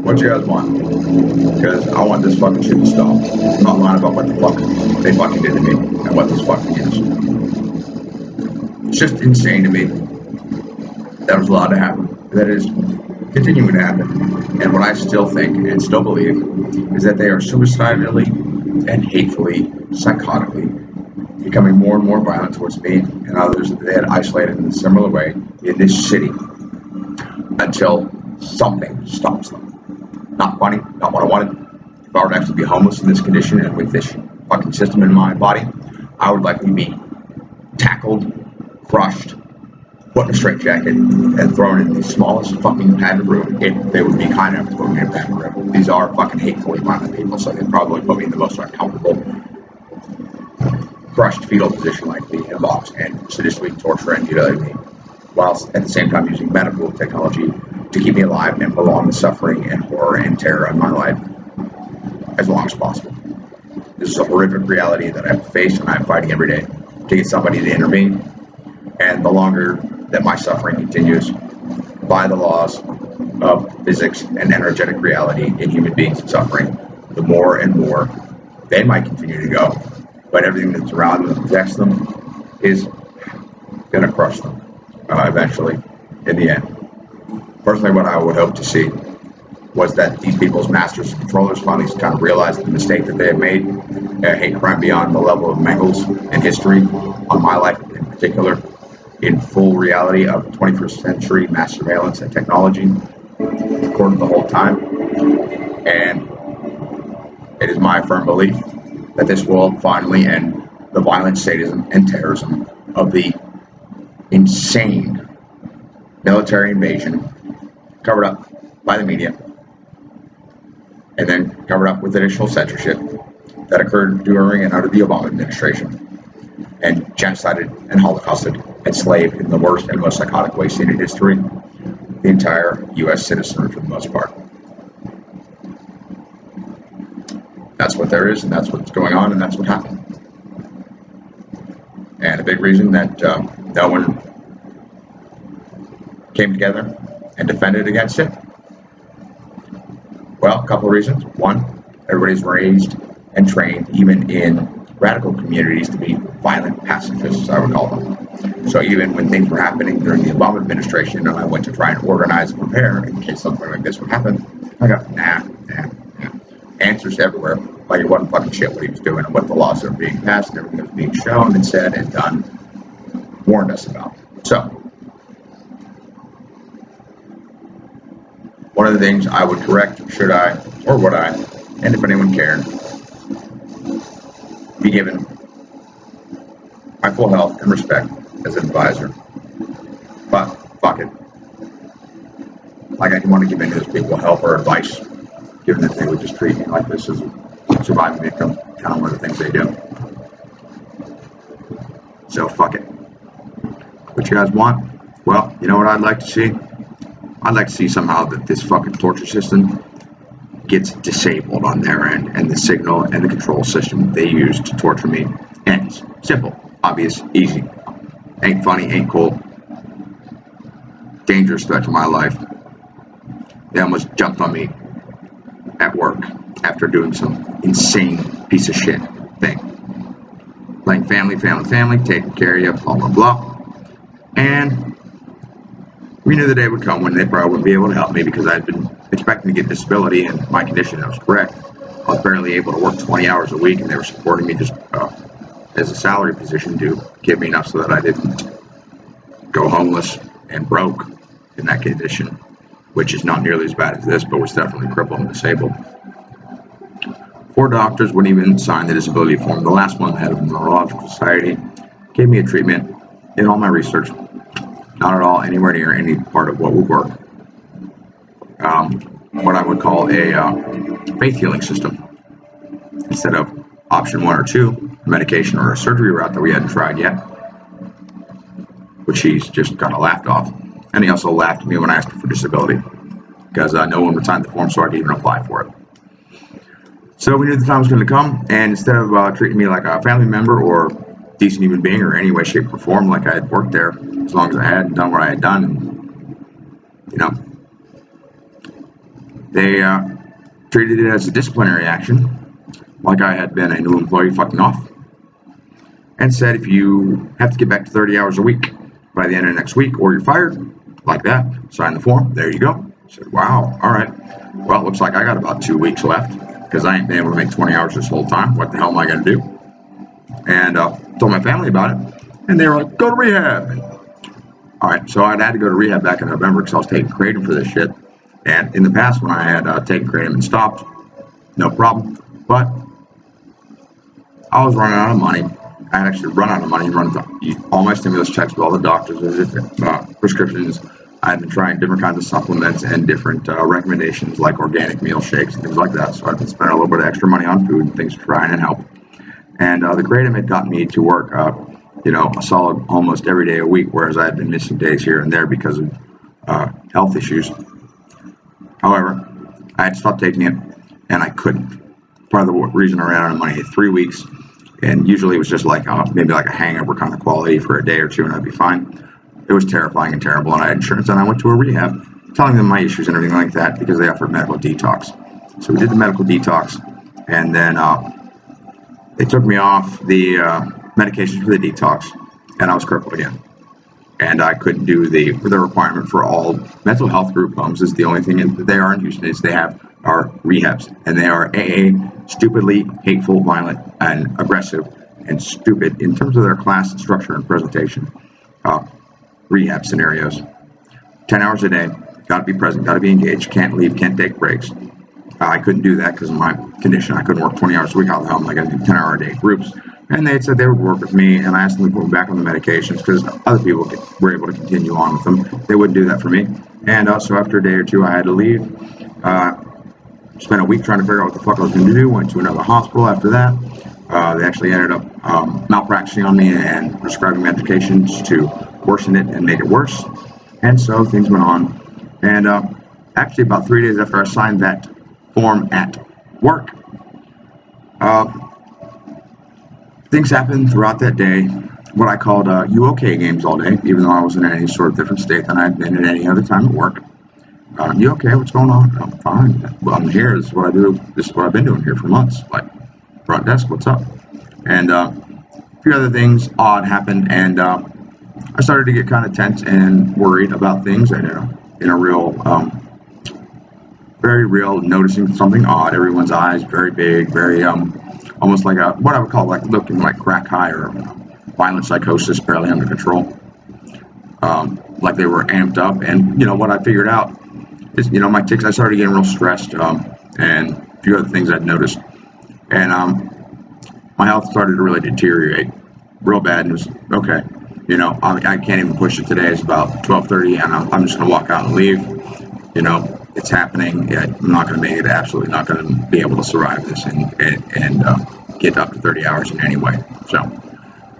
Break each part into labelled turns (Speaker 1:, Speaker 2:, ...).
Speaker 1: What you guys want? Because I want this fucking shit to stop. I'm not lying about what the fuck they fucking did to me and what this fucking is. It's just insane to me that was allowed to happen. That is continuing to happen. And what I still think and still believe is that they are suicidally and hatefully, psychotically becoming more and more violent towards me and others that they had isolated in a similar way in this city until something stops them. Not funny, not what I wanted. If I were to actually be homeless in this condition and with this fucking system in my body, I would likely be tackled, crushed, put in a straitjacket, and thrown in the smallest fucking padded room if they would be kind enough to put me in a padded room. These are fucking hatefully violent people, so they'd probably put me in the most uncomfortable, crushed fetal position likely in a box and sadistically torture and mutilate me, whilst at the same time using medical technology to keep me alive and prolong the suffering and horror and terror of my life as long as possible. This is a horrific reality that I have to face and I'm fighting every day to get somebody to intervene. And the longer that my suffering continues by the laws of physics and energetic reality in human beings suffering, the more and more they might continue to go. But everything that's around them that protects them is going to crush them eventually in the end. Personally, what I would hope to see was that these people's masters and controllers finally kind of realized the mistake that they had made. Hate crime beyond the level of Mengels in history, on my life in particular, in full reality of 21st century mass surveillance and technology, recorded the whole time. And it is my firm belief that this will finally end the violent sadism and terrorism of the insane military invasion covered up by the media and then covered up with additional censorship that occurred during and under the Obama administration and genocided and holocausted, enslaved in the worst and most psychotic way seen in history, the entire U.S. citizenry for the most part. That's what there is, and that's what's going on, and that's what happened. And a big reason that no one came together and defended against it? Well, a couple of reasons. One, everybody's raised and trained, even in radical communities, to be violent pacifists, I would call them. So even when things were happening during the Obama administration and I went to try and organize and prepare in case something like this would happen, I got nah. Answers everywhere. Like it wasn't fucking shit what he was doing and what the laws that were being passed and everything that was being shown and said and done warned us about. So, one of the things I would correct, should I, or would I, and if anyone cared, be given my full health and respect as an advisor. But, fuck it. Like I didn't want to give any of those people help or advice, given that they would just treat me like this as a surviving victim, kind of one of the things they do. So, fuck it. What you guys want? Well, you know what I'd like to see? I'd like to see somehow that this fucking torture system gets disabled on their end and the signal and the control system they use to torture me ends. Simple, obvious, easy. Ain't funny, ain't cool. Dangerous threat to my life. They almost jumped on me at work after doing some insane piece of shit thing. Playing family, taking care of you, blah, blah, blah. And we knew the day would come when they probably wouldn't be able to help me because I'd been expecting to get disability and my condition, that was correct. I was barely able to work 20 hours a week and they were supporting me just as a salary position to give me enough so that I didn't go homeless and broke in that condition, which is not nearly as bad as this, but was definitely crippled and disabled. 4 doctors wouldn't even sign the disability form. The last one, the head of the Neurological Society, gave me a treatment in all my research. Not at all anywhere near any part of what would work. What I would call a faith healing system. Instead of option 1 or 2, medication or a surgery route that we hadn't tried yet, which he's just kind of laughed off. And he also laughed at me when I asked for disability because no one would sign the form so I could even apply for it. So we knew the time was going to come, and instead of treating me like a family member or decent human being or any way, shape, or form like I had worked there as long as I had and done what I had done, and, They treated it as a disciplinary action, like I had been a new employee fucking off, and said if you have to get back to 30 hours a week by the end of next week or you're fired, like that, sign the form, there you go. I said, wow, all right. Well, it looks like I got about 2 weeks left because I ain't been able to make 20 hours this whole time. What the hell am I going to do? And told my family about it, and they were like, go to rehab. All right, so I'd had to go to rehab back in November because I was taking kratom for this shit. And in the past, when I had taken kratom and stopped, no problem. But I was running out of money. I had actually run out of money, run all my stimulus checks with all the doctors' visits, prescriptions. I had been trying different kinds of supplements and different recommendations like organic meal shakes and things like that. So I've been spending a little bit of extra money on food and things to try and help. And the kratom had got me to work, a solid almost every day a week, whereas I had been missing days here and there because of health issues. However, I had stopped taking it, and I couldn't. Part of the reason I ran out of money, 3 weeks, and usually it was just like maybe like a hangover kind of quality for a day or two, and I'd be fine. It was terrifying and terrible, and I had insurance, and I went to a rehab, telling them my issues and everything like that because they offered medical detox. So we did the medical detox, and then they took me off the medications for the detox, and I was crippled again. And I couldn't do the requirement for all mental health group homes. Is the only thing that they are in Houston is they are rehabs, and they are stupidly hateful, violent, and aggressive, and stupid in terms of their class structure and presentation. Rehab scenarios, 10 hours a day, got to be present, got to be engaged, can't leave, can't take breaks. I couldn't do that because of my condition. I couldn't work 20 hours a week. How the hell am I going to do 10-hour-a-day groups? And they had said they would work with me, and I asked them to put me back on the medications because other people were able to continue on with them. They wouldn't do that for me. And so after a day or two, I had to leave. Spent a week trying to figure out what the fuck I was going to do. Went to another hospital after that. They actually ended up malpracticing on me and prescribing medications to worsen it and make it worse. And so things went on. And actually about 3 days after I signed that form at work, things happened throughout that day, what I called you okay games all day, even though I wasn't in any sort of different state than I'd been at any other time at work. You okay? What's going on? I'm fine. Well, I'm here. This is what I do. This is what I've been doing here for months. Like, front desk, what's up? And a few other things odd happened, and I started to get kind of tense and worried about things, and in a real, very real, noticing something odd. Everyone's eyes very big, very almost like what I would call like looking like crack high or violent psychosis, barely under control. Like they were amped up, and what I figured out is my tics. I started getting real stressed, and a few other things I'd noticed, and my health started to really deteriorate real bad. And it was okay. I can't even push it today. It's about 12:30, and I'm just gonna walk out and leave. It's happening. I'm not gonna make it. Absolutely not gonna be able to survive this and get up to 30 hours in any way. So,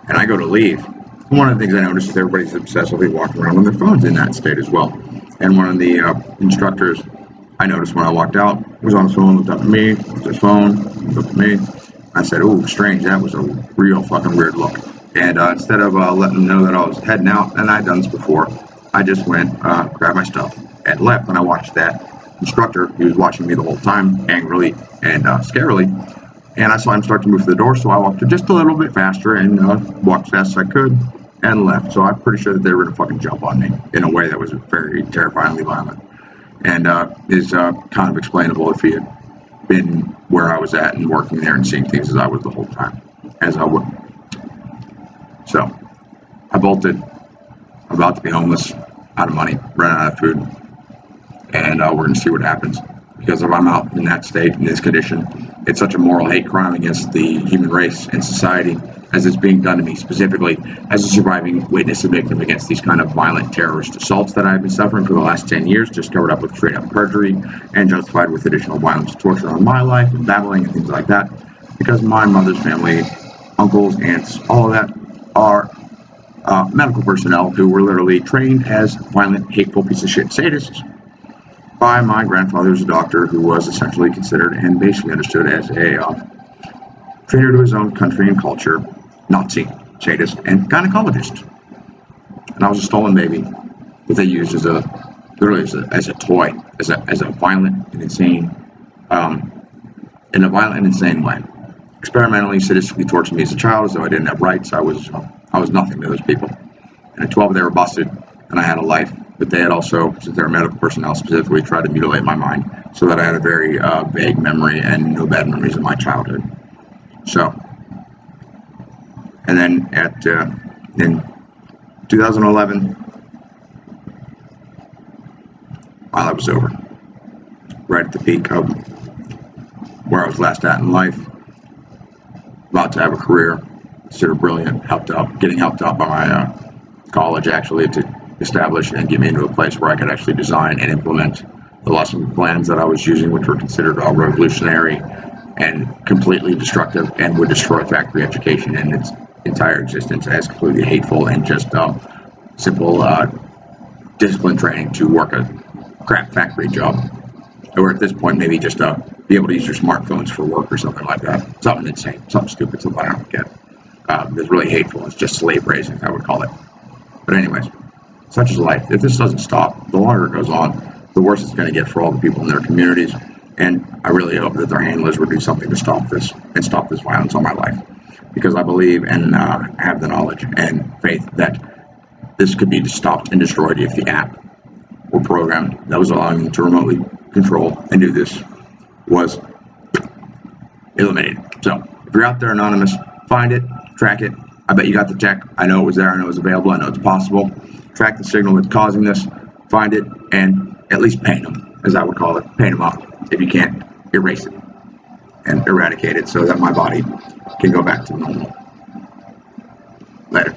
Speaker 1: and I go to leave. One of the things I noticed is everybody's obsessively walking around on their phones in that state as well. And one of the instructors I noticed when I walked out was on his phone, looked up at me, looked at his phone, looked at me. I said, "Oh, strange. That was a real fucking weird look." And instead of letting them know that I was heading out, and I'd done this before, I just went, grabbed my stuff, and left. And I watched that instructor, he was watching me the whole time, angrily and scarily. And I saw him start to move to the door, so I walked just a little bit faster and walked as fast as I could and left. So I'm pretty sure that they were going to fucking jump on me in a way that was very terrifyingly violent. And is kind of explainable if he had been where I was at and working there and seeing things as I was the whole time, as I would. So I bolted. I'm about to be homeless, out of money, running out of food, and we're going to see what happens. Because if I'm out in that state, in this condition, it's such a moral hate crime against the human race and society, as it's being done to me specifically as a surviving witness and victim against these kind of violent terrorist assaults that I've been suffering for the last 10 years, just covered up with straight up perjury and justified with additional violence, torture on my life and babbling and things like that. Because my mother's family, uncles, aunts, all of that are medical personnel who were literally trained as violent, hateful piece of shit sadists by my grandfather, who's a doctor, who was essentially considered and basically understood as a traitor to his own country and culture, Nazi, sadist, and gynecologist. And I was a stolen baby that they used as a literally as a toy, as a violent and insane, in a violent and insane way. Experimentally, sadistically tortured me as a child as though I didn't have rights. I was nothing to those people. And at 12, they were busted, and I had a life. But they had also, since they were medical personnel, specifically tried to mutilate my mind so that I had a very vague memory and no bad memories of my childhood. So, and then in 2011, while I was over, right at the peak of where I was last at in life, about to have a career, considered brilliant, getting helped out by my college actually to establish and get me into a place where I could actually design and implement the lesson plans that I was using, which were considered all revolutionary and completely destructive and would destroy factory education in its entire existence as completely hateful and just simple discipline training to work a crap factory job. Or at this point, maybe just be able to use your smartphones for work or something like that. Something insane, something stupid, something I don't get. It's really hateful. It's just slave raising, I would call it. But anyways, such is life. If this doesn't stop, the longer it goes on, the worse it's going to get for all the people in their communities. And I really hope that their handlers would do something to stop this and stop this violence on my life. Because I believe and have the knowledge and faith that this could be stopped and destroyed if the app or program that was allowing them to remotely control and do this was eliminated. So if you're out there anonymous, find it, track it. I bet you got the tech. I know it was there. I know it was available. I know it's possible. Track the signal that's causing this, find it, and at least paint them, as I would call it. Paint them up. If you can't, erase it and eradicate it so that my body can go back to normal. Later.